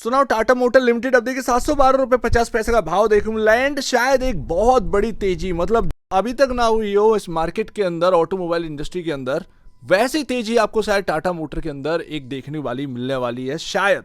सुनाओ Tata motor limited अब देखिए 712 रुपए 50 पैसे का भाव देखने को मिला एंड शायद एक बहुत बड़ी तेजी, मतलब अभी तक ना हुई हो इस मार्केट के अंदर, ऑटोमोबाइल इंडस्ट्री के अंदर वैसी तेजी आपको शायद टाटा मोटर के अंदर एक देखने वाली मिलने वाली है शायद।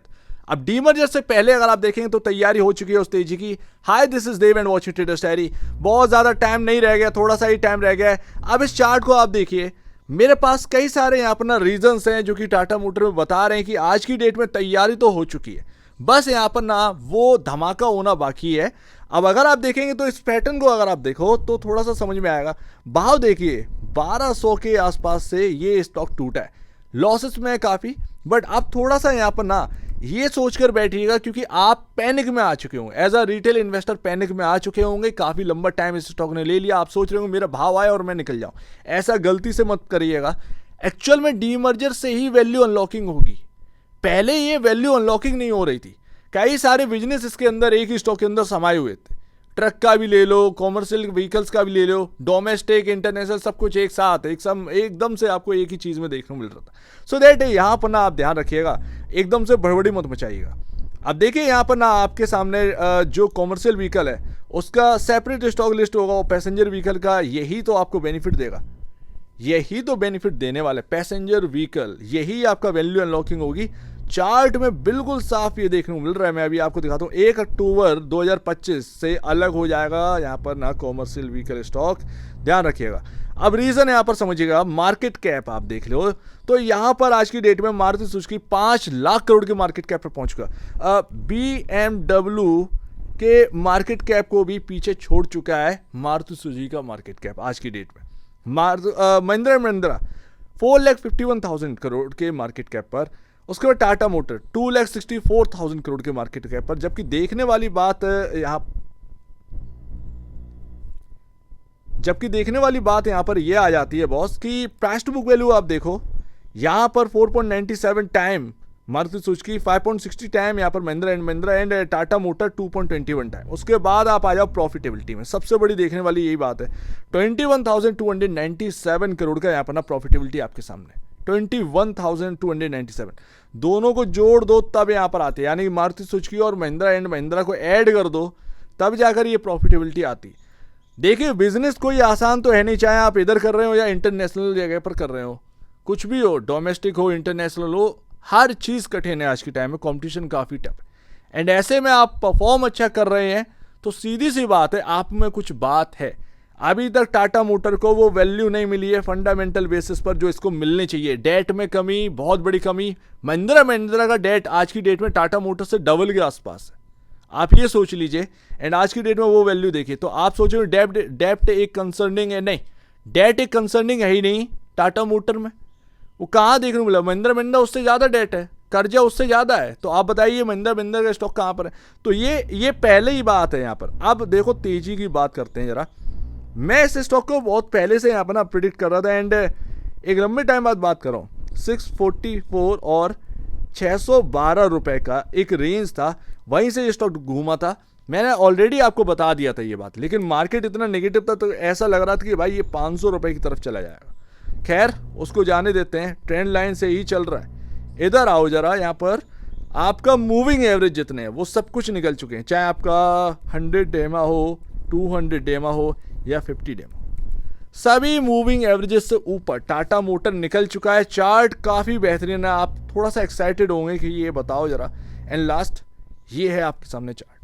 अब डीमर्जर से पहले अगर आप देखेंगे तो तैयारी हो चुकी है उस तेजी की। Hi this is Dev and watching Traders Diary. बहुत ज्यादा टाइम नहीं रह गया, थोड़ा सा ही टाइम रह गया है। अब इस चार्ट को आप देखिए, मेरे पास कई सारे यहाँ पर ना रीजंस हैं जो कि टाटा मोटर में बता रहे हैं कि आज की डेट में तैयारी तो हो चुकी है, बस यहाँ पर ना वो धमाका होना बाकी है। अब अगर आप देखेंगे तो इस पैटर्न को अगर आप देखो तो थोड़ा सा समझ में आएगा। भाव देखिए 1200 के आसपास से ये स्टॉक टूटा है, लॉसेस में है काफ़ी, बट आप थोड़ा सा यहाँ पर ना ये सोचकर बैठिएगा क्योंकि आप पैनिक में आ चुके होंगे, as a retail investor panic में आ चुके होंगे। काफ़ी लंबा टाइम इस स्टॉक ने ले लिया, आप सोच रहे होंगे मेरा भाव आए और मैं निकल जाऊं। ऐसा गलती से मत करिएगा। एक्चुअल में डीमर्जर से ही वैल्यू अनलॉकिंग होगी, पहले ये वैल्यू अनलॉकिंग नहीं हो रही थी। कई सारे बिजनेस इसके अंदर एक ही स्टॉक के अंदर समाये हुए थे। ट्रक का भी ले लो, कॉमर्शियल व्हीकल्स का भी ले लो, डोमेस्टिक इंटरनेशनल सब कुछ एक साथ एकदम से आपको एक ही चीज़ में देखने को मिल रहा था। सो दैट यहाँ पर ना आप ध्यान रखिएगा, एकदम से भड़बड़ी मत मचाइएगा। अब देखिए यहाँ पर ना आपके सामने जो कॉमर्शियल व्हीकल है उसका सेपरेट स्टॉक लिस्ट होगा, और पैसेंजर व्हीकल का यही तो आपको बेनिफिट देगा, यही तो बेनिफिट देने वाले पैसेंजर व्हीकल, यही आपका वैल्यू अनलॉकिंग होगी। चार्ट में बिल्कुल साफ ये देखने को मिल रहा है। मैं अभी आपको दिखाता हूँ 1 अक्टूबर 2025 से अलग हो जाएगा यहाँ पर ना कॉमर्शियल व्हीकल स्टॉक, ध्यान रखिएगा। अब रीजन यहाँ पर समझिएगा, मार्केट कैप आप देख लो तो यहाँ पर आज की डेट में मारुति सुजुकी 5 लाख करोड़ के मार्केट कैप पर पहुंच गया। BMW के मार्केट कैप को भी पीछे छोड़ चुका है मारुति सुजुकी का मार्केट कैप आज की डेट में। महिंद्रा एंड महिंद्रा 4,51,000 करोड़ के मार्केट कैप पर, उसके बाद टाटा मोटर 2,64,000 करोड़ के मार्केट कैप पर। जबकि देखने वाली बात यहाँ पर यह आ जाती है बॉस कि प्राइस टू बुक वैल्यू आप देखो, यहाँ पर 4.97 टाइम मारुति सुजुकी, 5.60 टाइम यहाँ पर Mahindra and Mahindra and Tata motor 2.21 time. उसके बाद आप आ जाओ प्रॉफिटेबिलिटी में, सबसे बड़ी देखने वाली यही बात है। 21,297 करोड़ का यहाँ पर ना प्रॉफिटेबिलिटी आपके सामने, 21,297। दोनों को जोड़ दो तब यहाँ पर आते हैं, यानी मारुति सुजुकी और महिंद्रा एंड महिंद्रा को ऐड कर दो तब जाकर ये प्रॉफिटेबिलिटी आती। देखिए बिजनेस कोई आसान तो है नहीं, चाहे आप इधर कर रहे हो या इंटरनेशनल जगह पर कर रहे हो, कुछ भी हो, डोमेस्टिक हो इंटरनेशनल हो, हर चीज़ कठिन है आज के टाइम में, कंपटीशन काफ़ी टफ है। एंड ऐसे में आप परफॉर्म अच्छा कर रहे हैं तो सीधी सी बात है आप में कुछ बात है। अभी तक टाटा मोटर को वो वैल्यू नहीं मिली है फंडामेंटल बेसिस पर जो इसको मिलनी चाहिए। डेट में कमी, बहुत बड़ी कमी। महिंद्रा का डेट आज की डेट में टाटा मोटर से डबल के आसपास है, आप ये सोच लीजिए। एंड आज की डेट में वो वैल्यू देखिए तो आप सोचेंगे डेप्ट एक कंसर्निंग है, नहीं, डेट एक कंसर्निंग है ही नहीं टाटा मोटर में। वो कहाँ देखने को मिला? महिंद्रा उससे ज़्यादा डेट है, कर्जा उससे ज़्यादा है, तो आप बताइए महिंद्रा का स्टॉक कहाँ पर है? तो ये पहले ही बात है यहाँ पर। अब देखो तेजी की बात करते हैं जरा। मैं इस स्टॉक को बहुत पहले से यहाँ पर ना प्रिडिक्ट कर रहा था एंड एक लंबे टाइम बाद बात कर रहा हूँ। 644 और 612 रुपए का एक रेंज था, वहीं से ये स्टॉक घूमा था। मैंने ऑलरेडी आपको बता दिया था ये बात, लेकिन मार्केट इतना नेगेटिव था तो ऐसा लग रहा था कि भाई ये 500 रुपए की तरफ चला जाएगा। खैर उसको जाने देते हैं, ट्रेंड लाइन से ही चल रहा है। इधर आओ जरा, यहाँ पर आपका मूविंग एवरेज जितने हैं वो सब कुछ निकल चुके हैं, चाहे आपका 100 डेमा हो, 200 डेमा हो या 50 डेमा, सभी मूविंग एवरेजेस से ऊपर टाटा मोटर निकल चुका है। चार्ट काफ़ी बेहतरीन है, आप थोड़ा सा एक्साइटेड होंगे कि ये बताओ जरा। एंड लास्ट ये है आपके सामने चार्ट।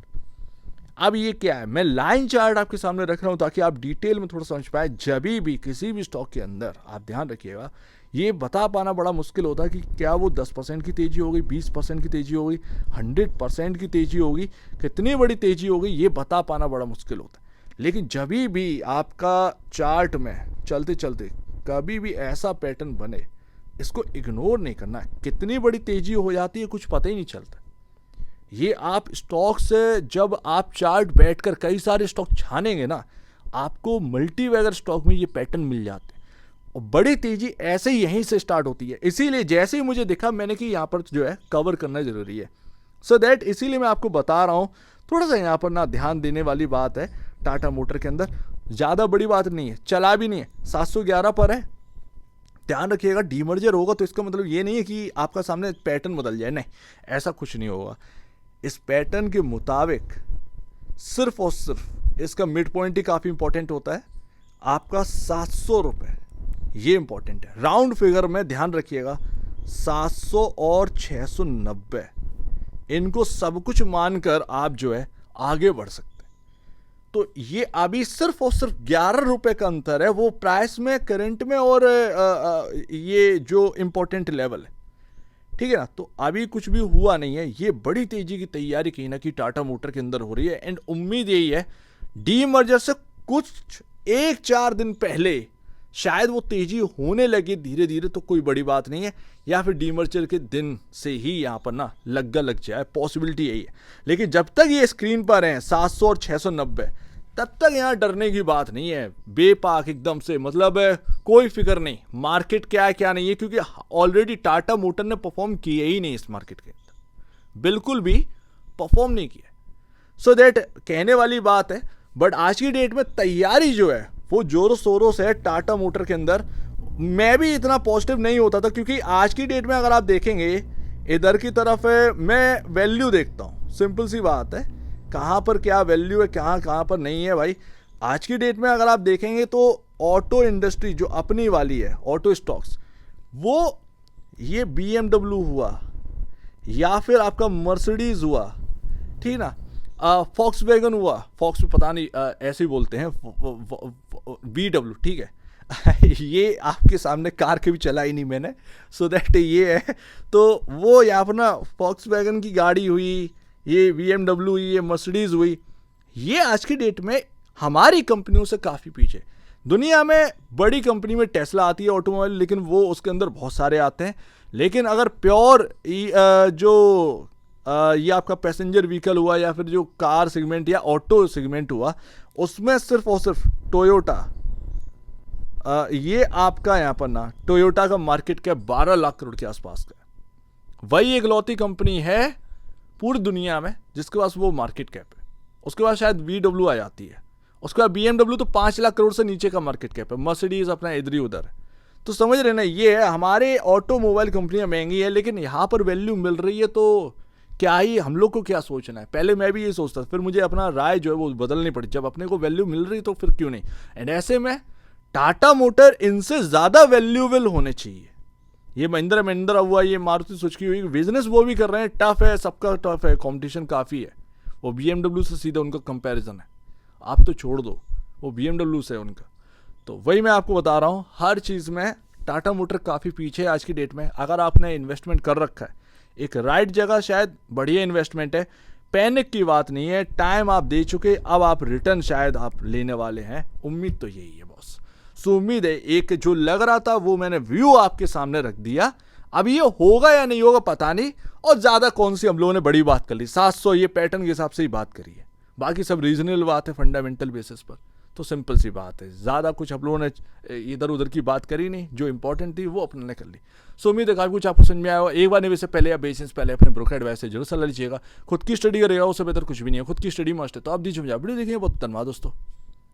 अब ये क्या है, मैं लाइन चार्ट आपके सामने रख रहा हूं ताकि आप डिटेल में थोड़ा समझ पाए। जब भी किसी भी स्टॉक के अंदर आप ध्यान रखिएगा, ये बता पाना बड़ा मुश्किल होता है कि क्या वो 10% की तेजी होगी, 20% की तेजी होगी, 100% की तेजी होगी, कितनी बड़ी तेजी होगी, ये बता पाना बड़ा मुश्किल होता है। लेकिन जब भी आपका चार्ट में चलते चलते कभी भी ऐसा पैटर्न बने, इसको इग्नोर नहीं करना। कितनी बड़ी तेजी हो जाती है कुछ पता ही नहीं चलता। ये आप स्टॉक से जब आप चार्ट बैठकर कई सारे स्टॉक छानेंगे ना, आपको मल्टीवैगर स्टॉक में ये पैटर्न मिल जाते हैं और बड़ी तेजी ऐसे ही यहीं से स्टार्ट होती है। इसीलिए जैसे ही मुझे दिखा मैंने कि यहाँ पर जो है कवर करना जरूरी है। सो दैट इसीलिए मैं आपको बता रहा हूँ, थोड़ा सा यहाँ पर ना ध्यान देने वाली बात है। टाटा मोटर के अंदर ज़्यादा बड़ी बात नहीं है, चला भी नहीं है, 711 पर है। ध्यान रखिएगा, डीमर्जर होगा तो इसका मतलब ये नहीं है कि आपका सामने पैटर्न बदल जाए, नहीं, ऐसा कुछ नहीं होगा। इस पैटर्न के मुताबिक सिर्फ और सिर्फ इसका मिड पॉइंट ही काफ़ी इंपॉर्टेंट होता है, आपका 700 रुपये, ये इंपॉर्टेंट है। राउंड फिगर में ध्यान रखिएगा, 700 और 690, इनको सब कुछ मानकर आप जो है आगे बढ़ सकते हैं। तो ये अभी सिर्फ और सिर्फ 11 रुपये का अंतर है, वो प्राइस में, करंट में, और ये जो इंपॉर्टेंट लेवल है, ठीक है ना। तो अभी कुछ भी हुआ नहीं है, ये बड़ी तेजी की तैयारी कहीं ना कहीं टाटा मोटर के अंदर हो रही है। एंड उम्मीद यही है डीमर्जर से कुछ 1-4 दिन पहले शायद वो तेजी होने लगे धीरे धीरे, तो कोई बड़ी बात नहीं है, या फिर डीमर्जर के दिन से ही यहाँ पर ना लग्गा लग जाए, पॉसिबिलिटी यही है। लेकिन जब तक ये स्क्रीन पर हैं 700 और 690, तब तक यहाँ डरने की बात नहीं है, बेपाक एकदम से, मतलब कोई फिक्र नहीं मार्केट क्या है क्या नहीं है, क्योंकि ऑलरेडी टाटा मोटर ने परफॉर्म किया ही नहीं इस मार्केट के अंदर, बिल्कुल भी परफॉर्म नहीं किया। सो दैट कहने वाली बात है, बट आज की डेट में तैयारी जो है वो जोरों शोरों से टाटा मोटर के अंदर। मैं भी इतना पॉजिटिव नहीं होता था, क्योंकि आज की डेट में अगर आप देखेंगे इधर की तरफ है, मैं वैल्यू देखता हूँ, सिंपल सी बात है, कहाँ पर क्या वैल्यू है, कहाँ पर नहीं है भाई। आज की डेट में अगर आप देखेंगे तो ऑटो इंडस्ट्री जो अपनी वाली है, ऑटो स्टॉक्स, वो ये BMW हुआ या फिर आपका मर्सिडीज हुआ, ठीक ना, फॉक्सवैगन हुआ, फॉक्स पता नहीं ऐसे ही बोलते हैं, VW, ठीक है। ये आपके सामने कार के भी चला ही नहीं मैंने, सो दैट ये है। तो वो यहाँ पर ना फॉक्सवैगन की गाड़ी हुई, ये BMW हुई, ये मर्सिडीज हुई, ये आज की डेट में हमारी कंपनियों से काफ़ी पीछे। दुनिया में बड़ी कंपनी में टेस्ला आती है ऑटोमोबाइल, लेकिन वो उसके अंदर बहुत सारे आते हैं। लेकिन अगर प्योर जो ये आपका पैसेंजर व्हीकल हुआ या फिर जो कार सेगमेंट या ऑटो सेगमेंट हुआ, उसमें सिर्फ और सिर्फ टोयोटा, ये आपका यहाँ पर ना टोयोटा का मार्केट कैप 12 लाख करोड़ के आसपास का है। वही एक लौती कंपनी है पूरी दुनिया में जिसके पास वो मार्केट कैप है। उसके बाद शायद VW आ जाती है, उसके बाद BMW, तो 5 लाख करोड़ से नीचे का मार्केट कैप है। मर्सिडीज अपना इधर ही उधर है। तो समझ रहे ना, ये है हमारे ऑटोमोबाइल कंपनियां महंगी है, लेकिन यहाँ पर वैल्यू मिल रही है, तो क्या ही हम लोग को क्या सोचना है। पहले मैं भी ये सोचता था, फिर मुझे अपना राय जो है वो बदलनी पड़ी। जब अपने को वैल्यू मिल रही तो फिर क्यों नहीं। एंड ऐसे में टाटा मोटर इनसे ज़्यादा वैल्यूएबल होने चाहिए। ये महिंद्रा हुआ, ये मारुति सुजुकी हुई, बिजनेस वो भी कर रहे हैं, टफ है, सबका टफ है, कंपटीशन काफ़ी है। वो BMW से सीधा उनका कंपैरिजन है, आप तो छोड़ दो, वो BMW से है उनका। तो वही मैं आपको बता रहा हूँ, हर चीज़ में टाटा मोटर काफ़ी पीछे है आज की डेट में। अगर आपने इन्वेस्टमेंट कर रखा है एक राइट जगह, शायद बढ़िया इन्वेस्टमेंट है, पैनिक की बात नहीं है, टाइम आप दे चुके, अब आप रिटर्न शायद आप लेने वाले हैं। उम्मीद तो यही है बॉस। सो उम्मीद है, एक जो लग रहा था वो मैंने व्यू आपके सामने रख दिया। अब ये होगा या नहीं होगा पता नहीं, और ज़्यादा कौन सी हम लोगों ने बड़ी बात कर ली, 700 ये पैटर्न के हिसाब से ही बात करी है, बाकी सब रीजनल बात है फंडामेंटल बेसिस पर। तो सिंपल सी बात है, ज़्यादा कुछ हम लोगों ने इधर उधर की बात करी नहीं, जो इंपॉर्टेंट थी वो अपने ने कर ली। सो उम्मीद है काफ़ी कुछ आपको समझ में आया होगा। एक बार निवेश से पहले या बेचने से पहले अपने ब्रोकर एडवाइस से जरूर सलाह लीजिएगा। खुद की स्टडी करेगा उससे बेहतर कुछ भी नहीं है, खुद की स्टडी मस्ट है। तो आप दीजिए मुझे वीडियो देखिए, बहुत धन्यवाद दोस्तों।